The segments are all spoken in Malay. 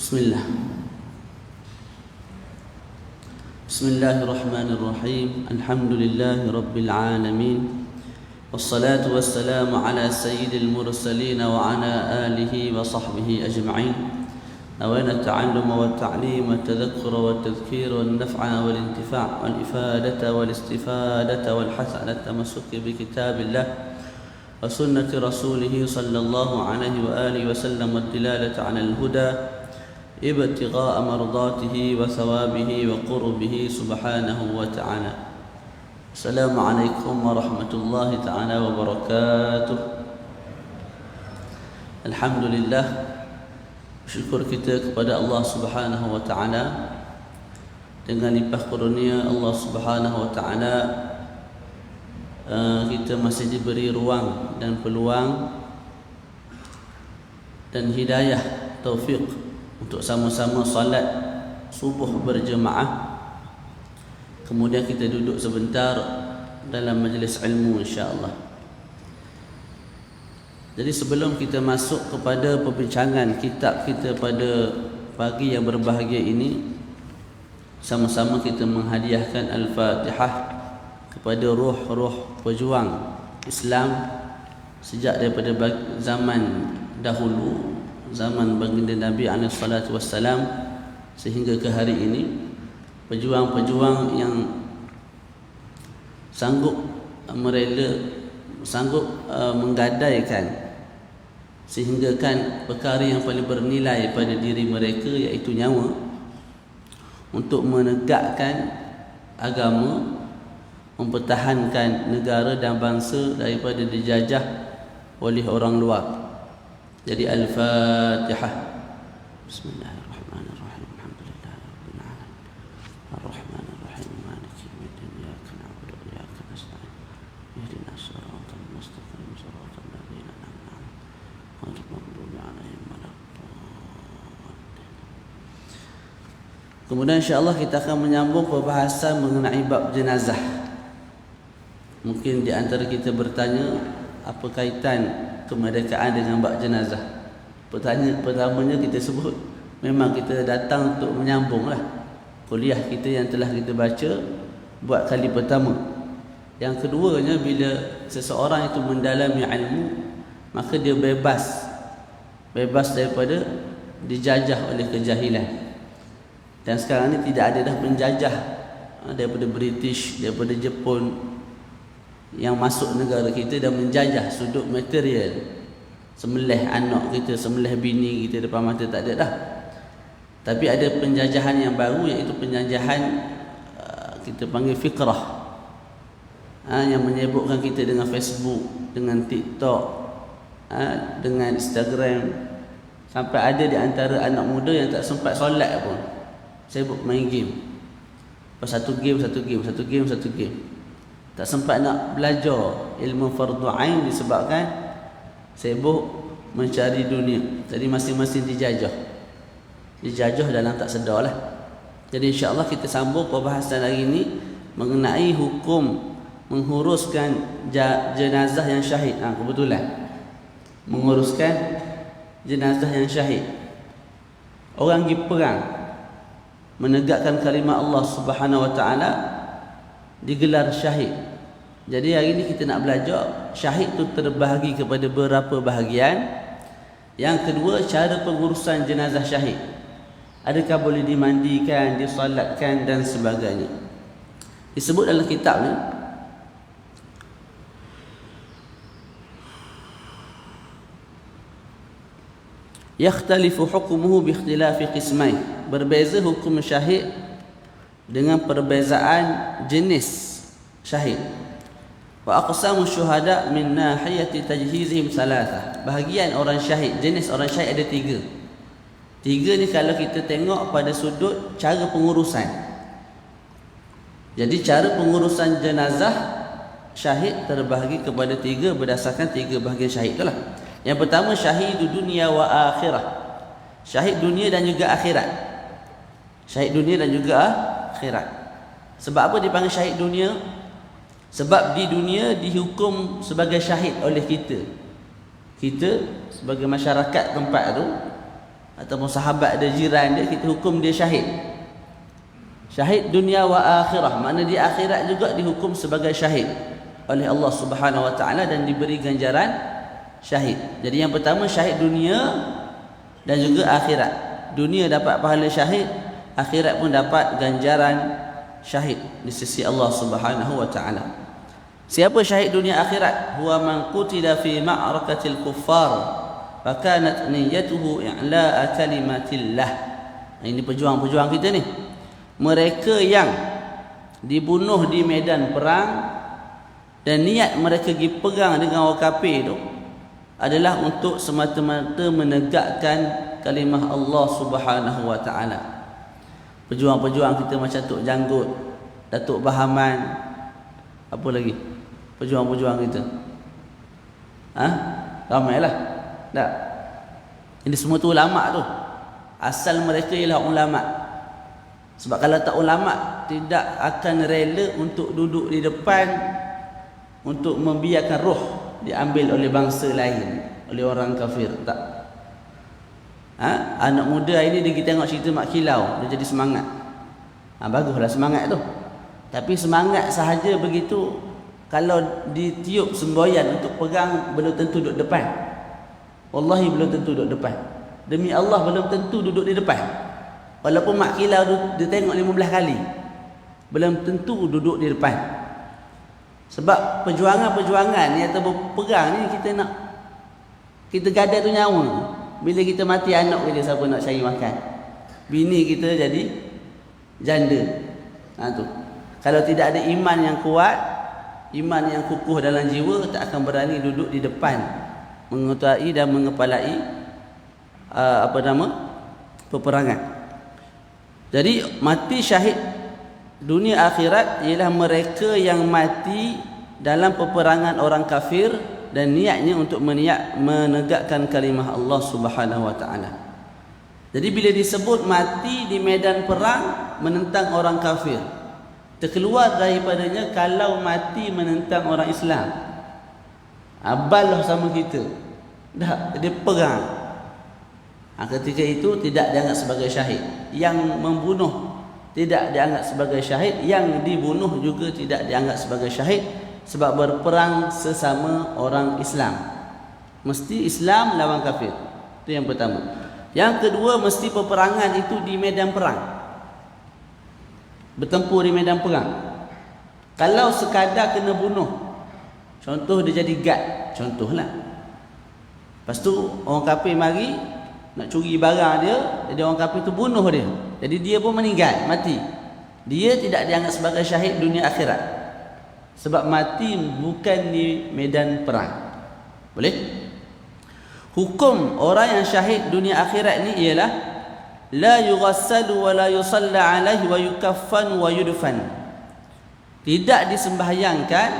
Bismillah. Bismillahirrahmanirrahim. Alhamdulillahi rabbil alamin. Wassalatu wassalamu ala sayyidil mursalin wa ala alihi wa sahbihi ajma'in. Nawayna at-ta'alluma wa at-ta'lim wa at-tadhakkura wa at-tadhkir wa an-naf'a wal intifa' wal ifadata wal istifadata wal hath ala at-tamassuk bi kitabillah wa sunnati rasulih sallallahu alaihi wa alihi wa sallam wa dilalata 'ala al-huda ibtigha'a mardatihi wa thawabihi wa qurbihi subhanahu wa ta'ala. Assalamualaikum warahmatullahi ta'ala wabarakatuh. Alhamdulillah, syukur kita kepada Allah subhanahu wa ta'ala. Dengan limpah kurnia Allah subhanahu wa ta'ala, kita masih diberi ruang dan peluang dan hidayah, taufik untuk sama-sama salat subuh berjemaah. Kemudian kita duduk sebentar dalam majlis ilmu insya-Allah. Jadi sebelum kita masuk kepada perbincangan kitab kita pada pagi yang berbahagia ini, sama-sama kita menghadiahkan Al-Fatihah kepada ruh-ruh pejuang Islam sejak daripada zaman dahulu, zaman baginda Nabi SAW sehingga ke hari ini. Pejuang-pejuang yang sanggup menggadaikan sehinggakan perkara yang paling bernilai pada diri mereka, iaitu nyawa, untuk menegakkan agama, mempertahankan negara dan bangsa daripada dijajah oleh orang luar. Jadi Al-Fatihah. Bismillahirrahmanirrahim. Alhamdulillahirabbil alamin. Ar-Rahmanir-Rahim. Maliki yaumiddin. Iyyaka na'budu wa iyyaka nasta'in. Ihdinas siratal mustaqim. Siratal ladzina an'amta 'alaihim ghairil maghdubi 'alaihim waladdallin. Kemudian insya-Allah kita akan menyambung perbahasan mengenai bab jenazah. Mungkin di antara kita bertanya, apa kaitan kemerdekaan dengan bab jenazah? Pertamanya kita sebut, memang kita datang untuk menyambunglah kuliah kita yang telah kita baca buat kali pertama. Yang keduanya, bila seseorang itu mendalami ilmu, maka dia bebas daripada dijajah oleh kejahilan. Dan sekarang ni tidak ada dah penjajah daripada British, daripada Jepun yang masuk negara kita dan menjajah sudut material, sembelih anak kita, sembelih bini kita depan mata, tak ada dah. Tapi ada penjajahan yang baru, iaitu penjajahan kita panggil fikrah, yang menyebutkan kita dengan Facebook, dengan TikTok, dengan Instagram. Sampai ada di antara anak muda yang tak sempat solat pun sibuk main game. Satu game tak sempat nak belajar ilmu fardu ain disebabkan sibuk mencari dunia. Jadi masing-masing dijajah dalam tak sedarlah. Jadi insya-Allah kita sambung perbahasan hari ini mengenai hukum menguruskan jenazah yang syahid. Kebetulan menguruskan jenazah yang syahid. Orang pergi perang menegakkan kalimah Allah Subhanahu wa taala, digelar syahid. Jadi hari ini kita nak belajar syahid tu terbahagi kepada beberapa bahagian. Yang kedua, cara pengurusan jenazah syahid. Adakah boleh dimandikan, disolatkan dan sebagainya. Disebut dalam kitab ni, yakhtalifu hukmuhu bi ikhtilafi qismain. Berbeza hukum syahid dengan perbezaan jenis syahid. Wa aqsamu syuhada min nahiyati tajhizihim salatah. Bahagian orang syahid, jenis orang syahid ada tiga. Tiga ni kalau kita tengok pada sudut cara pengurusan. Jadi cara pengurusan jenazah syahid terbahagi kepada tiga berdasarkan tiga bahagian syahid itulah. Yang pertama, syahidu dunia wa akhirah. Syahid dunia dan juga akhirat. Syahid dunia dan juga akhirat. Sebab apa dipanggil syahid dunia? Sebab di dunia dihukum sebagai syahid oleh kita sebagai masyarakat tempat tu, ataupun sahabat dia, jiran dia, kita hukum dia syahid. Syahid dunia wa akhirah, makna di akhirat juga dihukum sebagai syahid oleh Allah Subhanahu wa taala dan diberi ganjaran syahid. Jadi yang pertama syahid dunia dan juga akhirat. Dunia dapat pahala syahid, akhirat pun dapat ganjaran syahid di sisi Allah Subhanahu wa taala. Siapa syahid dunia akhirat? Huwa man qutila fi ma'rakatil kuffar fa kanat niyyatuhu i'la'a kalimatillah. Ini pejuang-pejuang kita ni. Mereka yang dibunuh di medan perang dan niat mereka pergi pegang dengan orang kafir tu adalah untuk semata-mata menegakkan kalimah Allah Subhanahu wa taala. Pejuang-pejuang kita macam Tok Janggut, Datuk Bahaman, apa lagi? Pejuang-pejuang kita. Ramailah. Tak. Ini semua tu ulama tu. Asal mereka ialah ulama. Sebab kalau tak ulama tidak akan rela untuk duduk di depan untuk membiarkan roh diambil oleh bangsa lain, oleh orang kafir. Tak. Anak muda ini dia tengok cerita Mak Kilau, dia jadi semangat. Baguslah semangat tu. Tapi semangat sahaja begitu, kalau ditiup semboyan untuk pegang belum tentu duduk depan. Wallahi belum tentu duduk depan. Demi Allah belum tentu duduk di depan. Walaupun Mak Kilau dia tengok 15 kali, belum tentu duduk di depan. Sebab perjuangan-perjuangan yang terpegang ni kita gada tu nyawa. Bila kita mati, anak kita siapa nak cari makan? Bini kita jadi janda. Tu. Kalau tidak ada iman yang kuat, iman yang kukuh dalam jiwa, tak akan berani duduk di depan mengetuai dan mengepalai peperangan. Jadi mati syahid dunia akhirat ialah mereka yang mati dalam peperangan orang kafir dan niatnya untuk menegakkan kalimah Allah Subhanahu wa taala. Jadi bila disebut mati di medan perang menentang orang kafir, terkeluar daripadanya kalau mati menentang orang Islam. Abalah sama kita. Dah dia perang. Ketika itu tidak dianggap sebagai syahid. Yang membunuh tidak dianggap sebagai syahid, yang dibunuh juga tidak dianggap sebagai syahid, sebab berperang sesama orang Islam. Mesti Islam lawan kafir. Itu yang pertama. Yang kedua, mesti peperangan itu di medan perang. Bertempur di medan perang. Kalau sekadar kena bunuh, contoh dia jadi guard, contohlah. Lepas tu orang kafir mari nak curi barang dia, jadi orang kafir tu bunuh dia. Jadi dia pun meninggal, mati. Dia tidak dianggap sebagai syahid dunia akhirat. Sebab mati bukan di medan perang. Boleh? Hukum orang yang syahid dunia akhirat ni ialah la yughassalu wa la yusalla alaihi wa yukaffan wa yudfan. Tidak disembahyangkan,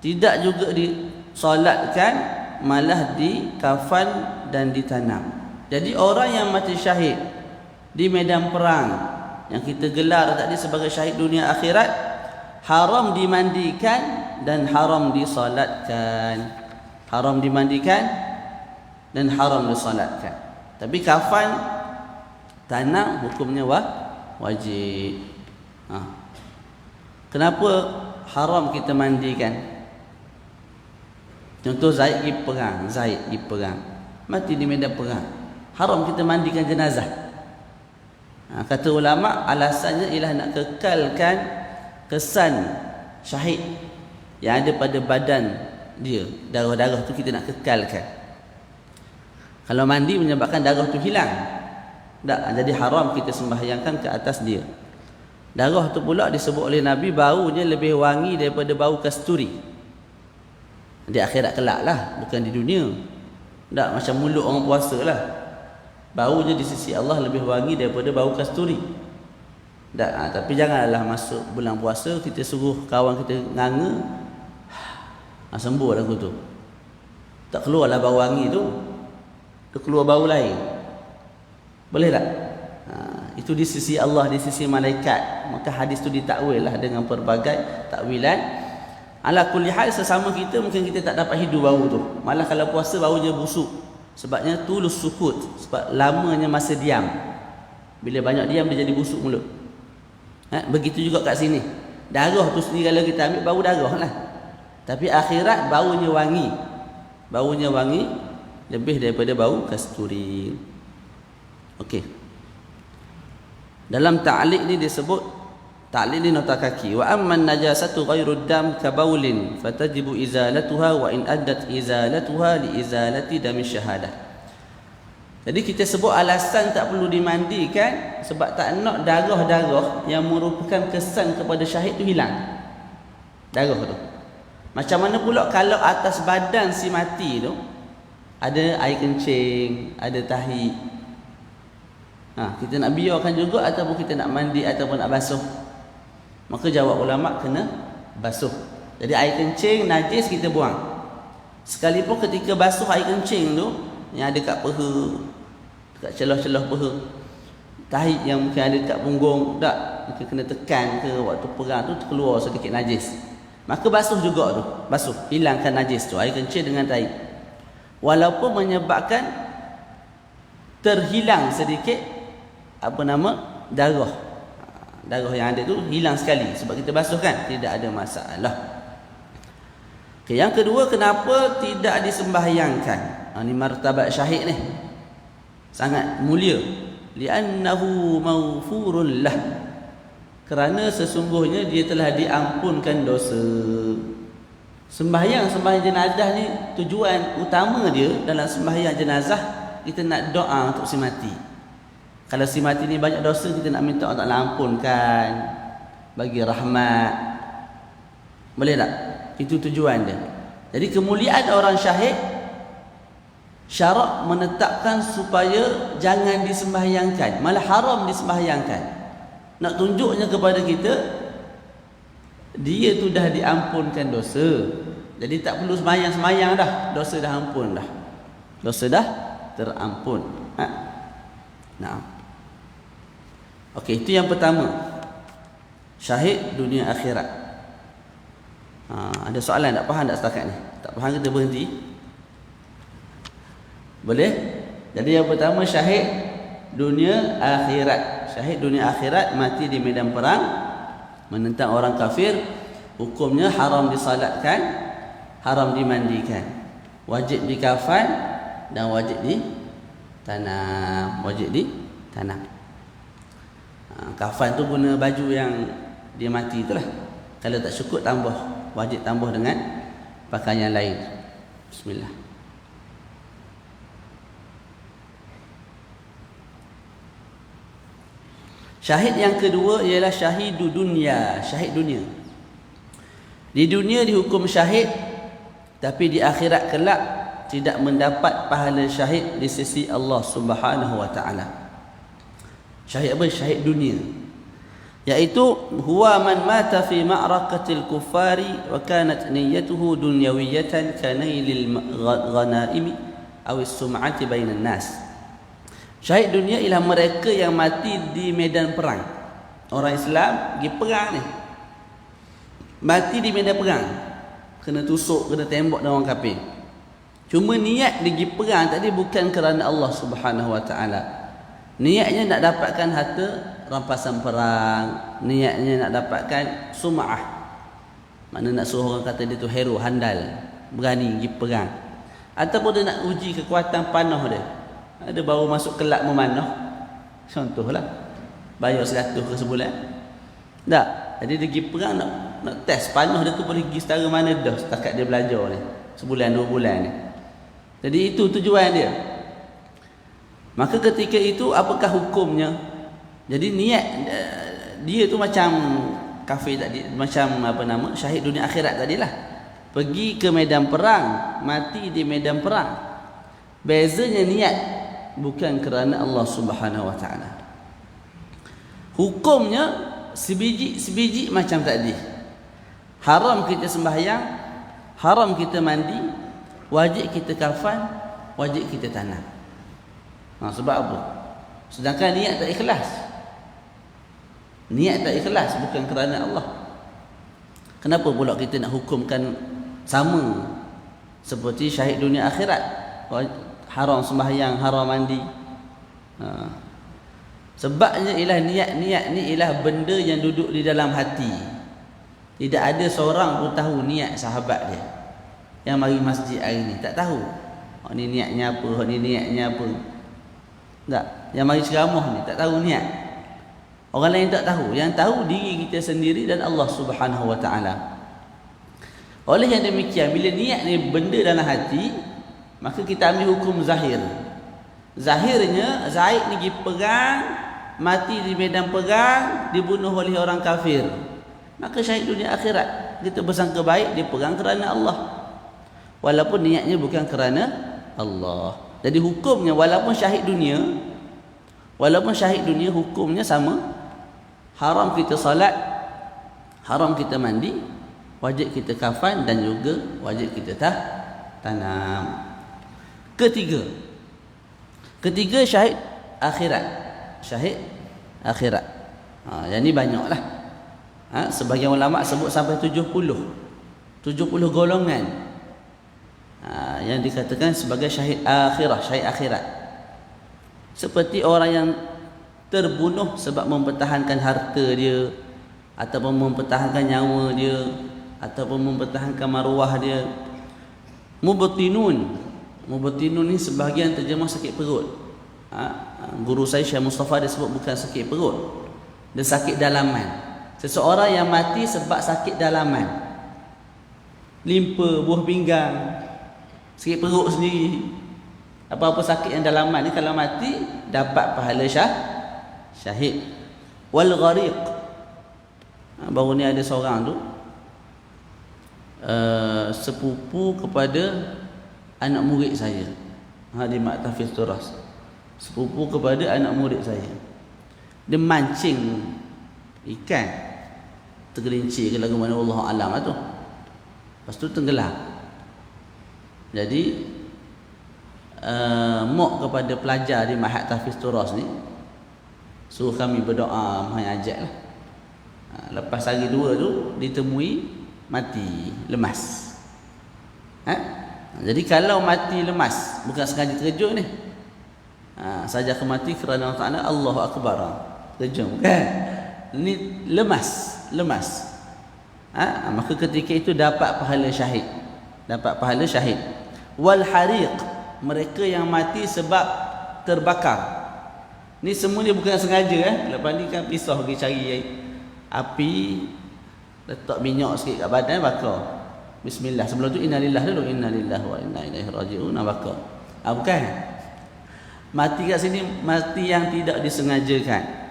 tidak juga disolatkan, malah dikafan dan ditanam. Jadi orang yang mati syahid di medan perang yang kita gelar tadi sebagai syahid dunia akhirat, haram dimandikan dan haram disolatkan. Haram dimandikan dan haram disolatkan. Tapi kafan, tanam hukumnya wajib. Kenapa haram kita mandikan? Contoh Zaid pergi perang, mati di medan perang. Haram kita mandikan jenazah. Kata ulama, alasannya ialah nak kekalkan kesan syahid yang ada pada badan dia. Darah-darah tu kita nak kekalkan. Kalau mandi menyebabkan darah tu hilang, tak, jadi haram kita sembahyangkan ke atas dia. Darah tu pula disebut oleh Nabi baunya lebih wangi daripada bau kasturi. Di akhirat kelak lah, bukan di dunia. Tak macam mulut orang puasa lah. Baunya di sisi Allah lebih wangi daripada bau kasturi. Tak, tapi janganlah masuk bulan puasa kita suruh kawan kita nganga, sembuh lagu tu. Tak keluarlah bau wangi tu, keluar bau lain. Boleh tak? Itu di sisi Allah, di sisi malaikat. Maka hadis tu ditakwil lah dengan pelbagai takwilan. Ala kulli hal, sesama kita mungkin kita tak dapat hidu bau tu. Malah kalau puasa baunya busuk. Sebabnya tulus sukut, sebab lamanya masa diam. Bila banyak diam dia jadi busuk mulut. Begitu juga kat sini. Darah tu sendiri kalau kita ambil bau darah lah. Tapi akhirat baunya wangi. Baunya wangi lebih daripada bau kasturi. Okey. Dalam ta'liq ni disebut, ta'liq ni nota kaki, wa amman najasatu ghairu dam ka baulin fatajibu izalatuha wa in addat izalatuha li izalati dami syahadah. Jadi kita sebut alasan tak perlu dimandikan sebab tak nak darah-darah yang merupakan kesan kepada syahid tu hilang. Darah tu. Macam mana pula kalau atas badan si mati tu ada air kencing, ada tahi. Kita nak biarkan juga ataupun kita nak mandi ataupun nak basuh? Maka jawab ulama kena basuh. Jadi air kencing najis kita buang. Sekalipun ketika basuh air kencing tu yang ada kat peha, dekat celah-celah peha, tahi yang mungkin ada kat punggung, tak mungkin kena tekan ke waktu perang tu keluar sedikit najis. Maka basuh juga tu, basuh, hilangkan najis tu, air kencing dengan tahi. Walaupun menyebabkan terhilang sedikit darah yang ada tu hilang sekali sebab kita basuh kan, tidak ada masalah. Okay, yang kedua, kenapa tidak disembahyangkan? Ini martabat syahid ni sangat mulia. Li'annahu maghfurun lah, kerana sesungguhnya dia telah diampunkan dosa. Sembahyang jenazah ni tujuan utama dia dalam sembahyang jenazah, kita nak doa untuk si mati. Kalau si mati ni banyak dosa, kita nak minta Allah Ta'ala ampunkan, bagi rahmat. Boleh tak? Itu tujuan dia. Jadi kemuliaan orang syahid, syarak menetapkan supaya jangan disembahyangkan, malah haram disembahyangkan. Nak tunjuknya kepada kita dia tu dah diampunkan dosa. Jadi tak perlu semayang dah, dosa dah ampun dah. Dosa dah terampun. Nah. Okey, itu yang pertama. Syahid dunia akhirat. Ada soalan tak faham tak setakat ni? Tak faham kita berhenti. Boleh? Jadi yang pertama syahid dunia akhirat. Syahid dunia akhirat mati di medan perang menentang orang kafir, hukumnya haram disalatkan, haram dimandikan, wajib dikafan dan wajib ditanam. Wajib ditanam. Kafan tu guna baju yang dia mati itulah. Kalau tak cukup tambah, wajib tambah dengan pakaian lain. Bismillah. Syahid yang kedua ialah syahidu dunia, syahid dunia. Di dunia dihukum syahid, tapi di akhirat kelak tidak mendapat pahala syahid di sisi Allah Subhanahu wa taala. Syahid apa? Syahid dunia, iaitu huwa man mata fi ma'rakatil kuffari wa kanat niyyatuhu dunyawiyatan kanailil ghanaimi aw as-sum'ati bainan nas. Syahid dunia ialah mereka yang mati di medan perang. Orang Islam pergi perang ni, mati di medan perang, kena tusuk, kena tembak dengan orang kafir. Cuma niat dia pergi perang tadi bukan kerana Allah Subhanahu wa taala. Niatnya nak dapatkan harta rampasan perang, niatnya nak dapatkan sum'ah, mana nak suruh orang kata dia tu hero, handal, berani pergi perang. Ataupun dia nak uji kekuatan panah dia. Ada baru masuk kelab memanah, contohlah, bayar 100 ke sebulan. Tak, jadi dia pergi perang nak test panah dia tu boleh pergi setara mana dah setakat dia belajar ni, sebulan 2 bulan ni. Jadi itu tujuan dia. Maka ketika itu apakah hukumnya? Jadi niat dia tu macam kafir tadi, macam syahid dunia akhirat tadilah. Pergi ke medan perang, mati di medan perang. Bezanya niat, bukan kerana Allah Subhanahu wa taala. Hukumnya sebiji macam tadi. Haram kita sembahyang, haram kita mandi, wajib kita kafan, wajib kita tanam. Sebab apa? Sedangkan niat tak ikhlas. Niat tak ikhlas bukan kerana Allah. Kenapa pula kita nak hukumkan sama seperti syahid dunia akhirat? haram sembahyang, haram mandi. Sebabnya ialah niat-niat ni ialah benda yang duduk di dalam hati. Tidak ada seorang pun tahu niat sahabat dia yang mari masjid hari ni. Tak tahu. Ni niatnya apa, ni niatnya apa. Tak. Yang mari ceramah ni tak tahu niat. Orang lain tak tahu. Yang tahu diri kita sendiri dan Allah Subhanahu Wa Taala. Oleh yang demikian, bila niat ni benda dalam hati, maka kita ambil hukum zahir. Zahirnya Zaid ni pergi perang, mati di medan perang, dibunuh oleh orang kafir. Maka syahid dunia akhirat. Kita bersangka baik dia perang kerana Allah. Walaupun niatnya bukan kerana Allah. Jadi hukumnya walaupun syahid dunia hukumnya sama. Haram kita salat, haram kita mandi, wajib kita kafan dan juga wajib kita tanam. Ketiga syahid akhirat. Syahid akhirat. Yang ni banyaklah. Sebagian ulama sebut sampai 70 golongan yang dikatakan sebagai syahid akhirat. Seperti orang yang terbunuh sebab mempertahankan harta dia, ataupun mempertahankan nyawa dia, ataupun mempertahankan maruah dia. Mubtinun ni sebahagian terjemah sakit perut. Guru saya Syekh Mustafa dia sebut bukan sakit perut, dia sakit dalaman. Seseorang yang mati sebab sakit dalaman, limpa, buah pinggang, sakit perut sendiri, apa-apa sakit yang dalaman ni, kalau mati dapat pahala syahid. Wal ghariq, baru ni ada seorang tu sepupu kepada anak murid saya di Maktafis Turas. Sepupu kepada anak murid saya. Dia mancing ikan, tergelincir ke lagu mana Allah alam lah tu. Lepas tu tenggelam. Jadi mok kepada pelajar di Mahat Tahfiz Turas ni, suruh kami berdoa menghajat lah. Lepas hari 2 tu ditemui mati, lemas. Jadi kalau mati lemas, bukan sengaja terkejut ni, saja mati kerana Allah Ta'ala, Allahu Akbar, terkejut kan? Ini lemas. Maka ketika itu dapat pahala syahid. Wal hariq, mereka yang mati sebab terbakar. Ni semua ni bukan sengaja. Lepas ni kan pisau pergi cari api, letak minyak sikit kat badan, bakar. Bismillah. Sebelum tu innalillahi dulu, innalillahi wa inna ilaihi raji'un, bakar. Bukan. Mati kat sini mati yang tidak disengajakan.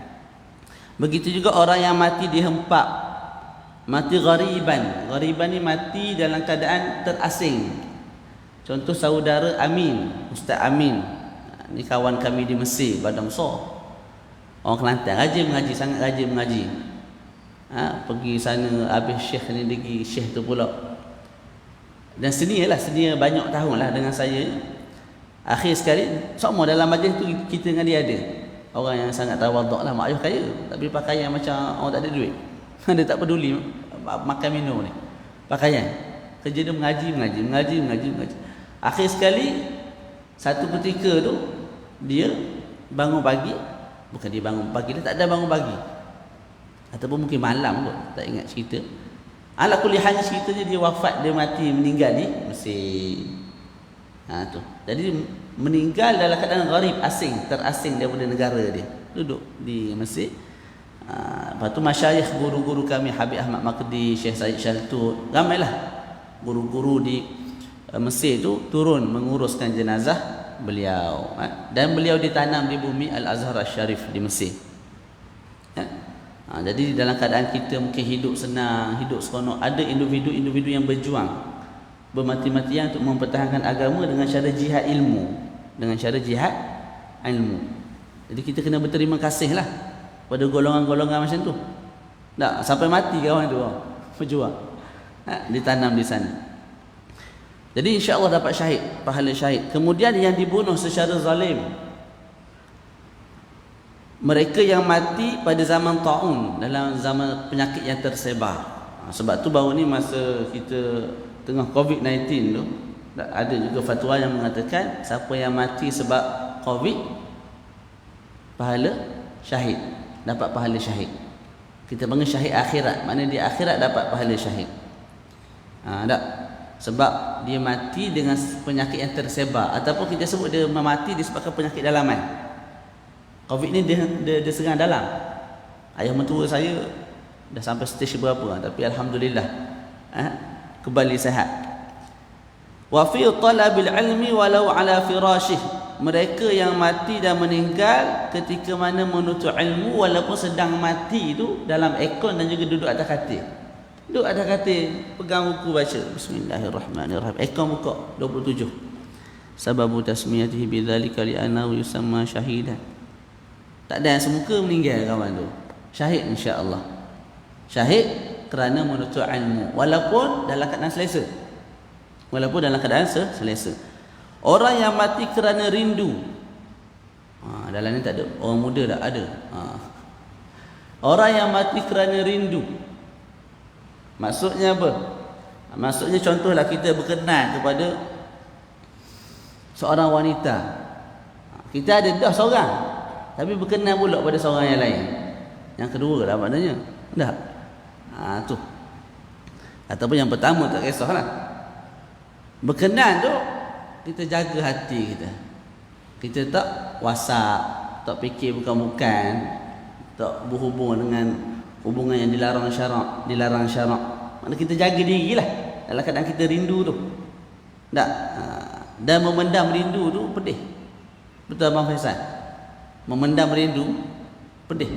Begitu juga orang yang mati dihempap, mati ghariban. Ghariban ni mati dalam keadaan terasing. Contoh saudara Amin, Ustaz Amin, ni kawan kami di Mesir, Badan Besar, orang Kelantan, rajin mengaji, sangat rajin mengaji. Pergi sana habis syekh ni lagi, syekh tu pula. Dan sedia banyak tahun lah dengan saya. Akhir sekali semua dalam majlis tu kita dengan dia ada orang yang sangat tawaduk lah, mak ayah kaya, tapi pakaian macam orang tak ada duit. Dia tak peduli makan minum ni, pakaian. Kerja dia mengaji. Akhir sekali satu ketika tu dia bangun pagi, bukan dia bangun pagi, dia tak ada bangun pagi, ataupun mungkin malam kot, tak ingat cerita. Ala kulli hal ceritanya dia wafat, dia mati, meninggal di Mesir. Tu. Jadi meninggal dalam keadaan gharib, asing, terasing daripada negara dia, duduk di Mesir. Lepas tu masyayikh, guru-guru kami, Habib Ahmad Maqdi, Syekh Said Syaltut, ramailah guru-guru di Mesir tu turun menguruskan jenazah beliau. Dan beliau ditanam di bumi Al-Azhar Al-Syarif di Mesir. Jadi dalam keadaan kita mungkin hidup senang, hidup seronok, ada individu-individu yang berjuang, bermati-matian untuk mempertahankan agama dengan cara jihad ilmu. Jadi kita kena berterima kasih lah pada golongan-golongan macam tu. Tak sampai mati kawan tu, berjuang, ditanam di sana. Jadi insya-Allah dapat syahid, pahala syahid. Kemudian yang dibunuh secara zalim, mereka yang mati pada zaman taun, dalam zaman penyakit yang tersebar. Sebab tu baru ni masa kita tengah COVID-19 tu, Ada juga fatwa yang mengatakan siapa yang mati sebab COVID, pahala syahid, dapat pahala syahid. Kita panggil syahid akhirat, maknanya di akhirat dapat pahala syahid. Tak? Sebab dia mati dengan penyakit yang tersebar, ataupun kita sebut dia mati disebabkan penyakit dalaman. COVID ni dia serang dalam. Ayah mentua saya dah sampai stage berapa, tapi alhamdulillah kembali sihat. Wa fi talabil ilmi walau ala firashih, mereka yang mati dan meninggal ketika mana menuntut ilmu walaupun sedang mati itu dalam aircon dan juga duduk atas katil. Duduk atas katil, pegang buku baca bismillahirrahmanirrahim. Aircon buka 27. Sababu tasmiyatihi bidzalika li'annahu yusamma syahidan. Tak ada yang semuka meninggal kawan tu. Syahid insya-Allah. Syahid kerana menuntut ilmu walaupun dalam keadaan selesa. Walaupun dalam keadaan selesa. Orang yang mati kerana rindu. Dalam ni tak ada. Orang muda tak ada. Orang yang mati kerana rindu. Maksudnya apa? Maksudnya contohlah kita berkenan kepada seorang wanita. Kita ada dah seorang, tapi berkenan pula pada seorang yang lain. Yang kedua lah maknanya. Tak? Tu. Ataupun yang pertama tak kisahlah. Berkenan tu kita jaga hati kita. Kita tak WhatsApp, tak fikir bukan-bukan, tak berhubung dengan hubungan yang dilarang syarak, Maknanya kita jaga dirilah dalam keadaan kita rindu tu. Tak? Dan memendam rindu tu pedih. Betul Abang Faisal? Memendam rindu pedih,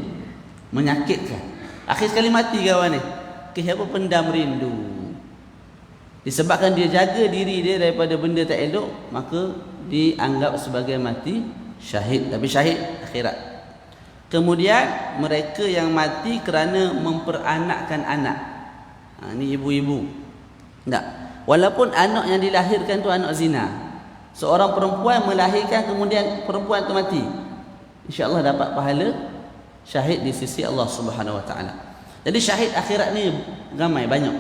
menyakitkan. Akhir sekali mati kawan ni. Siapa pendam rindu? Disebabkan dia jaga diri dia daripada benda tak elok, maka dianggap sebagai mati syahid, tapi syahid akhirat. Kemudian mereka yang mati kerana memperanakkan anak. Ni ibu-ibu. Tak? Walaupun anak yang dilahirkan tu anak zina. Seorang perempuan melahirkan kemudian perempuan tu mati. Insya-Allah dapat pahala syahid di sisi Allah Subhanahu Wa Taala. Jadi syahid akhirat ni ramai, banyak.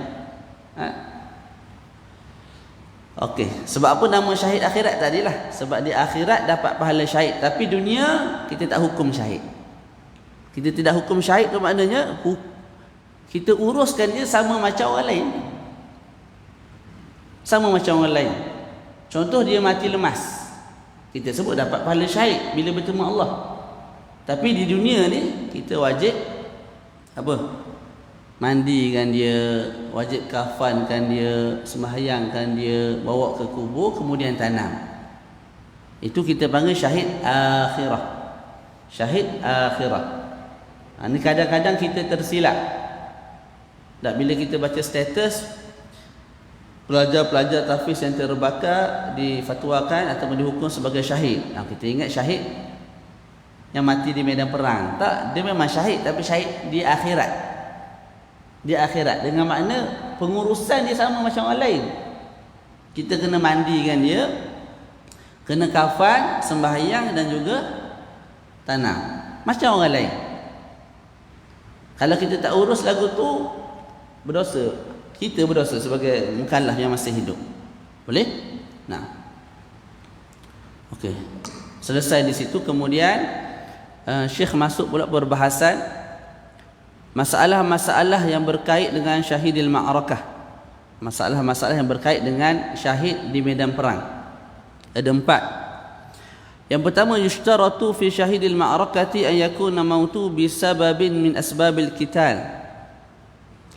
Okey, sebab apa nama syahid akhirat tadilah? Sebab di akhirat dapat pahala syahid, tapi dunia kita tak hukum syahid. Kita tidak hukum syahid tu maknanya kita uruskan dia sama macam orang lain. Sama macam orang lain. Contoh dia mati lemas, kita sebut dapat pahala syahid bila bertemu Allah. Tapi di dunia ni kita wajib apa? Mandikan dia, wajib kafankan dia, sembahyangkan dia, bawa ke kubur, kemudian tanam. Itu kita panggil syahid akhirah. Syahid akhirah. Ini kadang-kadang kita tersilap. Tak, bila kita baca status pelajar-pelajar tahfiz yang terbakar difatwakan atau dihukum sebagai syahid. Kita ingat syahid yang mati di medan perang. Tak, dia memang syahid, tapi syahid di akhirat. Di akhirat dengan makna pengurusan dia sama macam orang lain. Kita kena mandikan dia, kena kafan, sembahyang dan juga tanam macam orang lain. Kalau kita tak urus lagu tu, berdosa. Kita berdosa sebagai mukallaf yang masih hidup. Boleh? Okey. Selesai di situ, kemudian Syekh masuk pula perbahasan masalah-masalah yang berkait dengan syahidil ma'arakah. Masalah-masalah yang berkait dengan syahid di medan perang. Ada 4. Yang pertama, yushtaratu fi syahidil ma'arakati an yakuna mautu bisababin min asbabil qital,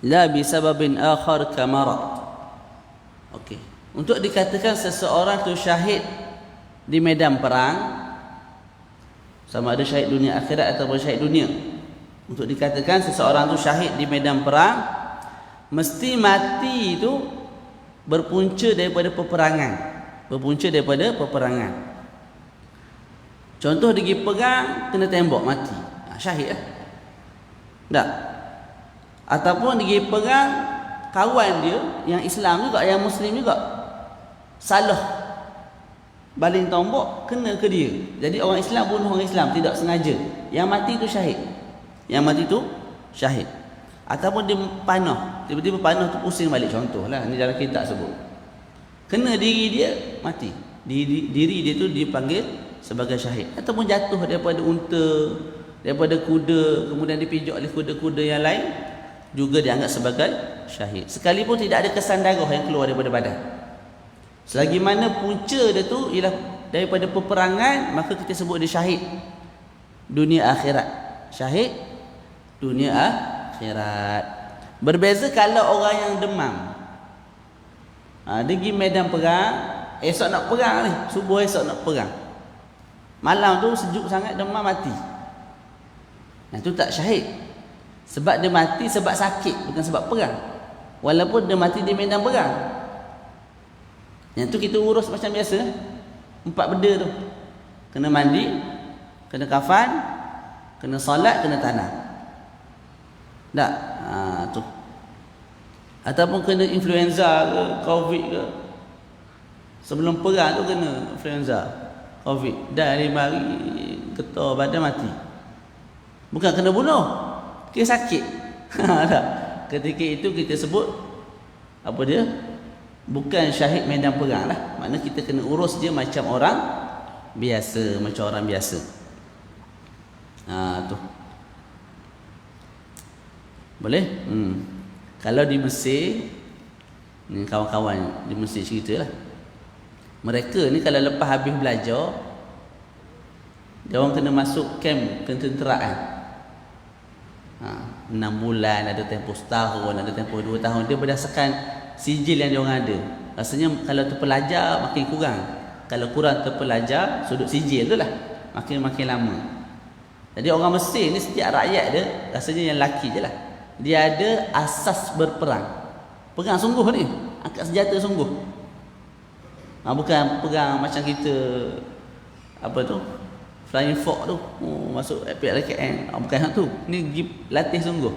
la bisababin akhar kamarad. Okey. Untuk dikatakan seseorang tu syahid di medan perang, sama ada syahid dunia akhirat ataupun syahid dunia, untuk dikatakan seseorang tu syahid di medan perang, mesti mati itu berpunca daripada peperangan. Berpunca daripada peperangan. Contoh dia pergi perang, kena tembak, mati. Syahid lah. Tak? Ataupun dia pergi perang, kawan dia yang Islam juga, yang Muslim juga, salah baling tombak, kena ke dia. Jadi orang Islam bunuh orang Islam, tidak sengaja. Yang mati itu syahid. Yang mati tu syahid. Ataupun dia panah, tiba-tiba panah tu pusing balik, contohlah, ni dalam kitab sebut. kena diri dia mati. Diri dia tu dipanggil sebagai syahid. Ataupun jatuh daripada unta, daripada kuda, kemudian dipijak oleh kuda-kuda yang lain, juga dianggap sebagai syahid. Sekalipun tidak ada kesan darah yang keluar daripada badan. Selagi mana punca dia tu ialah daripada peperangan, maka kita sebut dia syahid dunia akhirat. Syahid dunia akhirat. Berbeza kalau orang yang demam. Dia pergi medan perang, esok nak perang ni, subuh esok nak perang. Malam tu sejuk sangat, demam, mati. Itu tak syahid. Sebab dia mati sebab sakit, bukan sebab perang. Walaupun dia mati di medan perang. Yang tu kita urus macam biasa. 4 benda tu. Kena mandi, kena kafan, kena solat, kena tanam. Tak? Tu. Ataupun kena influenza ke, covid ke. Sebelum perang tu kena influenza, covid. Dah 5 hari getah badan mati. Bukan kena bunuh, kena sakit. Tak? Ketika itu kita sebut apa dia? Bukan syahid medan perang lah. Maknanya kita kena urus dia macam orang biasa, macam orang biasa. Tu. Boleh? Kalau di Mesir, ni kawan-kawan di Mesir ceritalah. Mereka ni kalau lepas habis belajar, dia orang kena masuk kem ketenteraan. 6 bulan, ada tempoh setahun, ada tempoh 2 tahun. Dia berdasarkan sijil yang dia orang ada. Rasanya kalau terpelajar makin kurang. Kalau kurang terpelajar, sudut sijil tu lah, makin lama. Jadi orang Mesir ni setiap rakyat dia, rasanya yang lelaki je lah, dia ada asas berperang. Perang sungguh ni, angkat senjata sungguh. Bukan perang macam kita apa tu, Flying Fox tu, masuk PLKN. Bukan hal tu. Ni latih sungguh.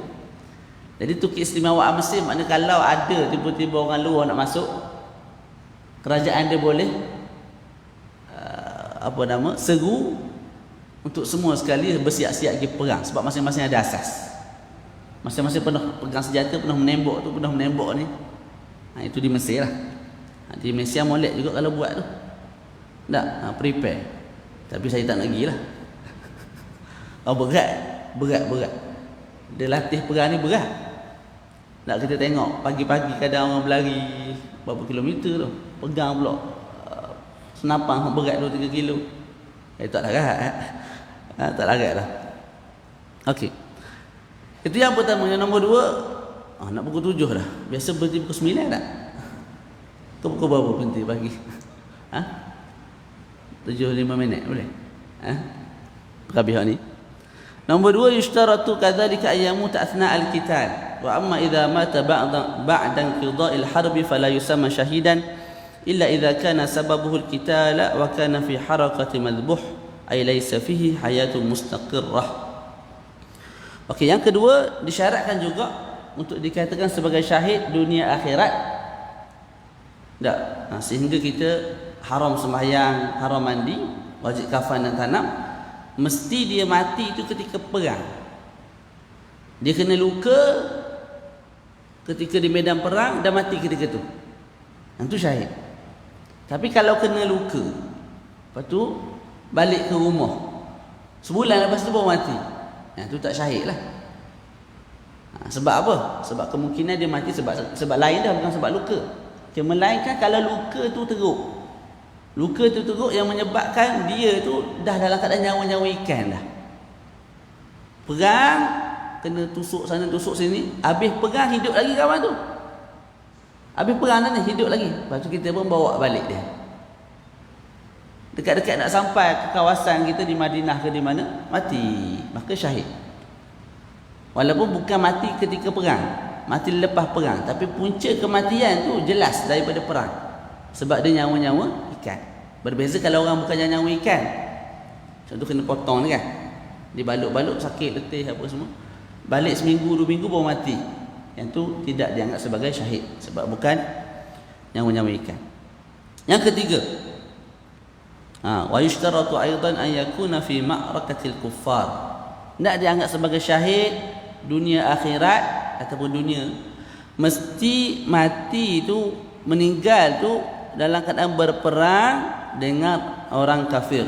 Jadi tu keistimewaan Mesir. Maknanya kalau ada tiba-tiba orang luar nak masuk, kerajaan dia boleh seru untuk semua sekali bersiap-siap pergi perang. Sebab masing-masing ada asas. Masing-masing penuh pegang senjata, penuh menembak ni. Itu di Mesir lah. Di Malaysia molek juga kalau buat tu. Tak, prepare. Tapi saya tak nak pergi lah. Berat. Dia latih perang ni berat. Nak kita tengok pagi-pagi kadang orang berlari berapa kilometer tu, pegang pula senapang berat 2-3 kilo. Tak larat. Tak larat lah. Okey. Itu yang pertama. Yang nombor 2, nak pukul 7 dah. Biasa berhenti pukul 9 tak? Kau pukul berapa berhenti pagi? 7-5 minit boleh? Perhabis ni. Nombor 2, yushtaratu kadzalika ayyamuta athna al-qital. Wa amma idza mata ba'da inqida'il harbi fala yusamma shahidan illa idza kana sababuhu al-qital wa kana fi harakati madhbuh ay laysa fihi hayatun mustaqirrah. Okey, yang kedua disyaratkan juga untuk dikatakan sebagai syahid dunia akhirat. Tak? Sehingga kita haram sembahyang, haram mandi, wajib kafan dan tanam, mesti dia mati itu ketika perang. Dia kena luka ketika di medan perang dan mati ketika itu. Itu syahid. Tapi kalau kena luka, lepas tu balik ke rumah, sebulan lepas tu baru mati, itu tak syahid lah. Sebab apa? Sebab kemungkinan dia mati sebab lain dah, bukan sebab luka. Melainkan kalau luka tu teruk. Luka tu teruk yang menyebabkan dia tu dah dalam keadaan nyawa-nyawa ikan dah. Perang, kena tusuk sana tusuk sini, habis perang hidup lagi kawan tu. Habis perang ni hidup lagi. Lepas tu kita pun bawa balik dia. Dekat-dekat nak sampai ke kawasan kita di Madinah ke di mana, mati. Maka syahid. Walaupun bukan mati ketika perang, mati lepas perang, tapi punca kematian tu jelas daripada perang. Sebab dia nyawa-nyawa ikan. Berbeza kalau orang bukan nyawa ikan. Contoh kena potong ni kan, dibalut-balut sakit, letih apa semua, balik seminggu 2 minggu baru mati. Yang tu tidak dianggap sebagai syahid, sebab bukan nyawa-nyawa ikan. Yang ketiga, wa yushtaratu aidan an yakuna fi ma'rakatil kuffar. Tak dianggap sebagai syahid dunia akhirat ataupun dunia, mesti mati tu, meninggal tu dalam keadaan berperang dengan orang kafir,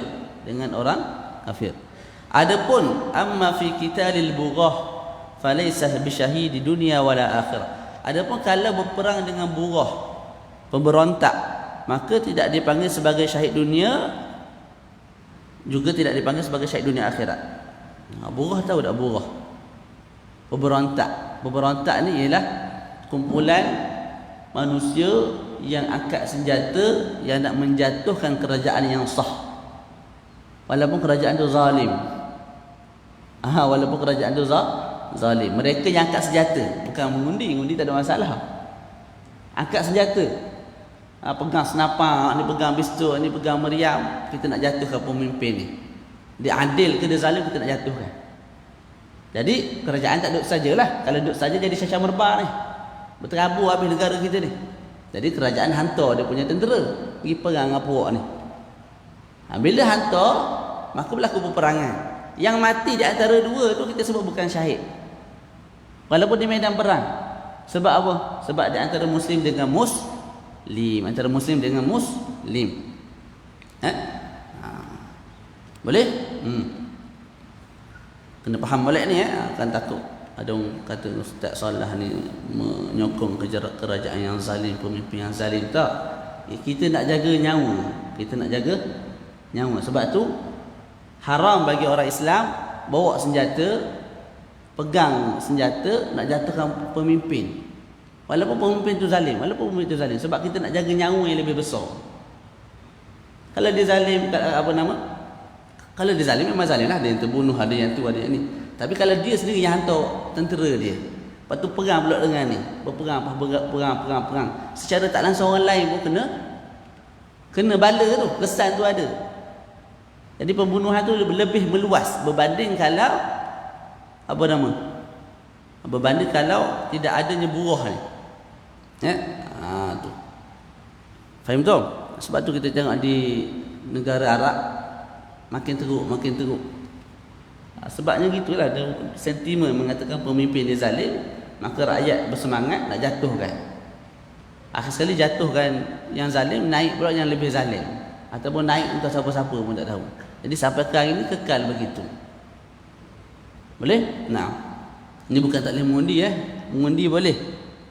Adapun amma fi qitalil bughah falaysa bisyahidi dunya wala akhirah. Adapun kalau berperang dengan bughah, pemberontak, maka tidak dipanggil sebagai syahid dunia, juga tidak dipanggil sebagai syahid dunia akhirat. Bughah tahu tak bughah? Pemberontak ni ialah kumpulan manusia yang angkat senjata yang nak menjatuhkan kerajaan yang sah, walaupun kerajaan itu zalim. Walaupun kerajaan itu zalim, mereka yang angkat senjata, bukan mengundi tak ada masalah. Angkat senjata, pegang senapan, ni pegang pistol, ni pegang meriam, kita nak jatuhkan pemimpin ni. Dia adil ke dia zalim, kita nak jatuhkan. Jadi kerajaan tak duduk sajalah. Kalau duduk saja jadi syasha merba ni, berterabur habis negara kita ni. Jadi kerajaan hantar dia punya tentera pergi perang apa awak ni. Bila hantar, maka berlaku peperangan. Yang mati di antara dua tu kita sebut bukan syahid, walaupun di medan perang. Sebab apa? Sebab di antara muslim dengan muslim, Boleh? Kena faham balik ni akan takut ada orang kata Ustaz Salah ni menyokong kerajaan yang zalim, pemimpin yang zalim. Tak. Kita nak jaga nyawa. Sebab tu haram bagi orang Islam bawa senjata, pegang senjata nak jatuhkan pemimpin, walaupun pemimpin tu zalim, sebab kita nak jaga nyawa yang lebih besar. Kalau dia zalim, kalau dia zalim memang zalim lah, ada yang terbunuh, ada yang tu, ada yang ni. Tapi kalau dia sendiri yang hantar tentera dia, lepas tu perang pula dengan ni, berperang, secara tak langsung orang lain pun kena bala tu, kesan tu ada. Jadi pembunuhan tu lebih meluas berbanding kalau berbanding kalau tidak adanya buruh ni. Tu. Faham tu? Sebab tu kita tengok di negara Arab makin teruk. Sebabnya gitulah, ada sentimen mengatakan pemimpin dia zalim, maka rakyat bersemangat nak jatuhkan. Akhir sekali jatuhkan yang zalim, naik pula yang lebih zalim, ataupun naik untuk siapa-siapa pun tak tahu. Jadi sampai sekarang ini kekal begitu. Boleh? Ini bukan tak boleh mengundi mengundi boleh.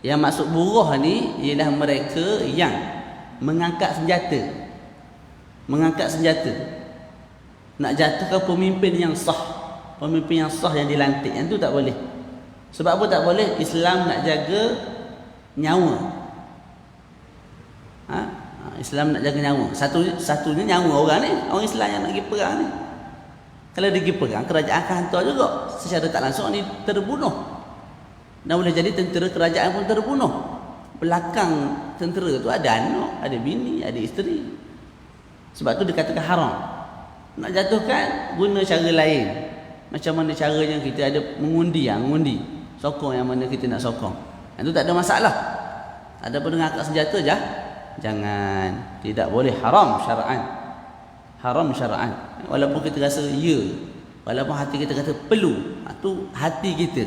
Yang maksud buruh ni ialah mereka yang mengangkat senjata nak jatuhkan pemimpin yang sah, yang dilantik. Yang tu tak boleh. Sebab apa tak boleh? Islam nak jaga nyawa. Islam nak jaga nyawa. Satunya nyawa orang ni, orang Islam yang nak pergi perang ni. Kalau dia pergi perang, kerajaan akan hantar juga. Secara tak langsung ni terbunuh. Dan boleh jadi tentera kerajaan pun terbunuh. Belakang tentera tu ada anak, ada bini, ada isteri. Sebab tu dikatakan haram. Nak jatuhkan, guna cara lain. Macam mana caranya kita ada mengundi. Sokong yang mana kita nak sokong. Itu tak ada masalah. Adapun dengan angkat senjata jangan, tidak boleh, haram syara'an. Walaupun kita rasa walaupun hati kita kata perlu, tu hati kita.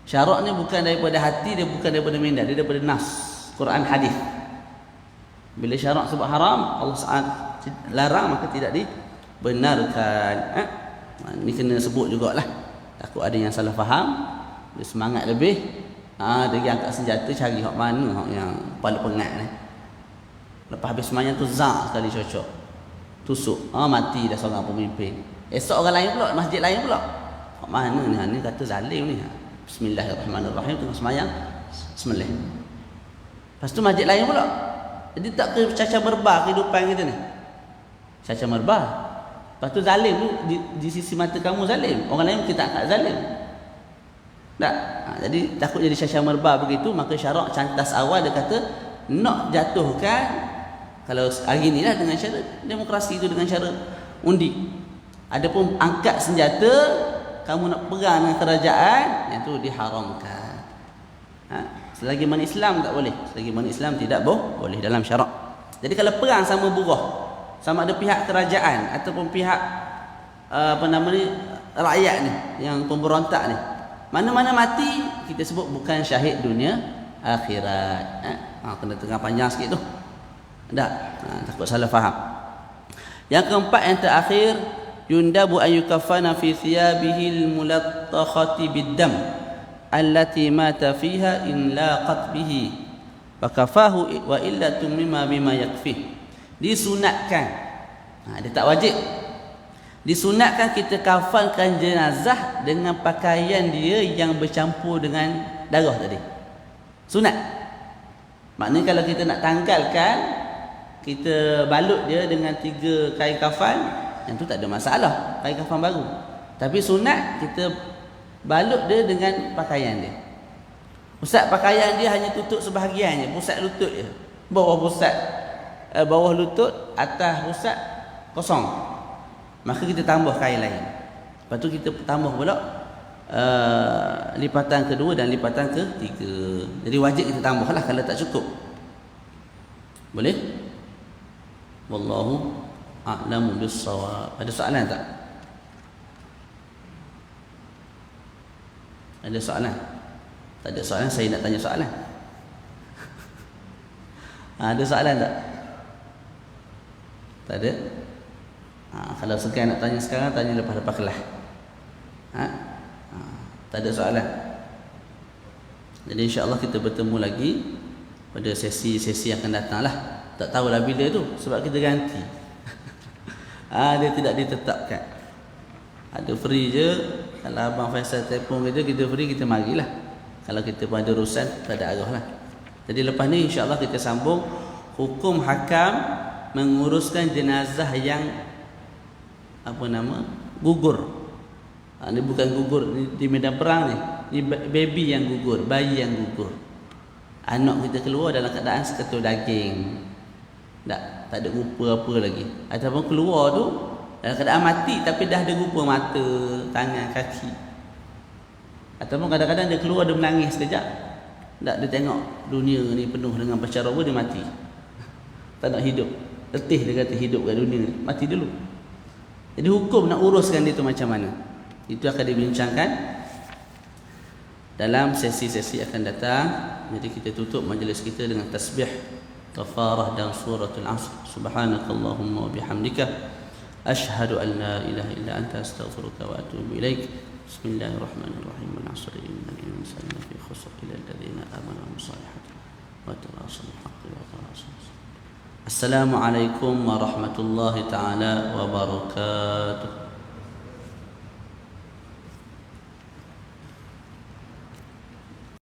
Syarak ni bukan daripada hati, dia bukan daripada minda, dia daripada nas, Quran, hadis. Bila syarak sebab haram, Allah SWT larang, maka tidak dibenarkan. Ni kena sebut jugalah, takut ada yang salah faham, dia semangat lebih, dia pergi angkat senjata cari hak mana yang kepala pengat ni. Lepas habis semayang tu sekali cocok, tusuk, mati dah seorang pemimpin. Esok orang lain pula, masjid lain pula, mana ni kata zalim ni. Bismillahirrahmanirrahim, tengah semayang sembelih. Lepas tu masjid lain pula. Jadi tak ke caca merba kehidupan kita ni, caca merba. Lepas tu zalim tu di sisi mata kamu zalim, orang lain kita angkat zalim. Tak? Jadi takut jadi caca merba begitu, maka syarak cantas awal dia kata nak jatuhkan. Kalau hari ni lah dengan cara demokrasi itu, dengan cara undi. Adapun angkat senjata, kamu nak perang dengan kerajaan, yang tu diharamkan. Selagi mana Islam tak boleh, selagi mana Islam tidak boleh dalam syarak. Jadi kalau perang sama buruh, sama ada pihak kerajaan ataupun pihak rakyat ni, yang pemberontak ni, mana-mana mati, kita sebut bukan syahid dunia akhirat. Kena tengah panjang sikit tu. Tak, takut salah faham. Yang keempat, yang terakhir, yundabu an yukaffana fi thiyabihi al-mulattakhati bid-dam allati mata fiha in laqat bihi fakafahu wa illa tumma bima yakfi. Disunatkan, dia tak wajib, disunatkan kita kafankan jenazah dengan pakaian dia yang bercampur dengan darah tadi. Sunat. Maknanya kalau kita nak tanggalkan, kita balut dia dengan 3 kain kafan, yang tu tak ada masalah, kain kafan baru. Tapi sunat kita balut dia dengan pakaian dia. Pusat pakaian dia hanya tutup sebahagian je, pusat lutut je. Bawah pusat, bawah lutut, atas pusat kosong. Maka kita tambah kain lain. Lepas tu kita tambah pula lipatan kedua dan lipatan ketiga. Jadi wajib kita tambahlah kalau tak cukup. Boleh? Wallahu a'lamu bis-shawab. Ada soalan tak? Ada soalan? Tak ada soalan, saya nak tanya soalan. Ada soalan tak? Tak ada? Kalau sekarang nak tanya sekarang, tanya lepas-lepas kelas. Tak ada soalan. Jadi insya-Allah kita bertemu lagi pada sesi-sesi yang akan datang lah. Tak tahulah bila tu, sebab kita ganti. Dia tidak ditetapkan. Ada free je. Kalau Abang Faisal telefon kita free, kita marilah. Kalau kita pun ada urusan, tak ada arah lah. Jadi lepas ni insya-Allah kita sambung hukum hakam menguruskan jenazah yang gugur. Ini bukan gugur di medan perang ni. Ini baby yang gugur, bayi yang gugur. Anak kita keluar dalam keadaan seketul daging. Tak ada rupa apa lagi. Ataupun keluar tu dalam keadaan mati tapi dah ada rupa mata, tangan, kaki. Ataupun kadang-kadang dia keluar, dia menangis sekejap. Tak, dia tengok dunia ni penuh dengan percarauan, dia mati. Tak nak hidup. Letih dia kata hidup kat dunia ni. Mati dulu. Jadi hukum nak uruskan dia tu macam mana? Itu akan dibincangkan dalam sesi-sesi akan datang. Jadi kita tutup majlis kita dengan tasbih, kafarah dan suratul Asr. Subhanakallahumma wa bihamdika asyhadu an la ilaha illa anta astaghfiruka wa atubu ilaik. Bismillahirrahmanirrahim. Al-'asr innal insana lafi khusr illa alladhina amanu wa salihati wa tawasaw bil haqqi wa tawasaw. Assalamualaikum warahmatullahi taala wabarakatuh.